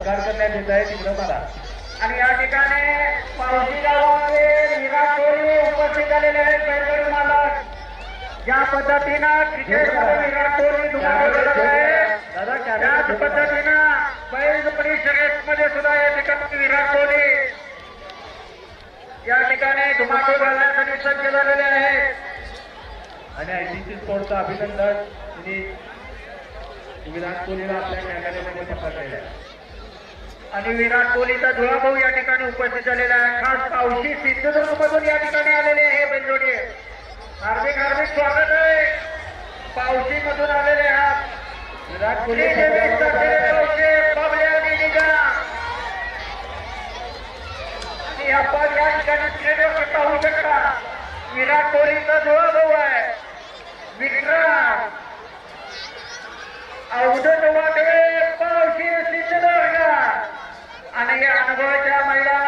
करण्यात येत आहे तिकडं मला. आणि या ठिकाणी पावसी गावामध्ये विराट कोहली उपस्थित झालेले आहेत. बैलगाडी मालक ज्या पद्धतीनं क्रिकेटमध्ये विराट कोहली धुमाकूळ करत आहे त्याच पद्धतीनं बैलगाडी शर्यतीमध्ये सुद्धा या ठिकाणी विराट कोहली या ठिकाणी धुमाकूळ घालण्यासाठी सज्ज झालेले आहेत. आणि आयसीसी स्पोर्टचं अभिनंदन त्यांनी विराट कोहलीला आपल्या कॅमेऱ्यामध्ये पकडलेलं आहे. आणि विराट कोहलीचा जुळाभाऊ या ठिकाणी उपस्थित झालेला आहे. खास पावशी सिंधुदुर्गमधून या ठिकाणी आलेले आहे बैलजोडी. हार्दिक हार्दिक स्वागत आहे. पावशी मधून आलेले आहात विराट कोहली आणि आपण या ठिकाणी स्टेडियम पाहू शकता. विराट कोहलीचा जुळाभाऊ आहे विक्रांत अवधूत वाटे पावशी सिंधुदुर्ग. आणि या अनुभवाच्या महिला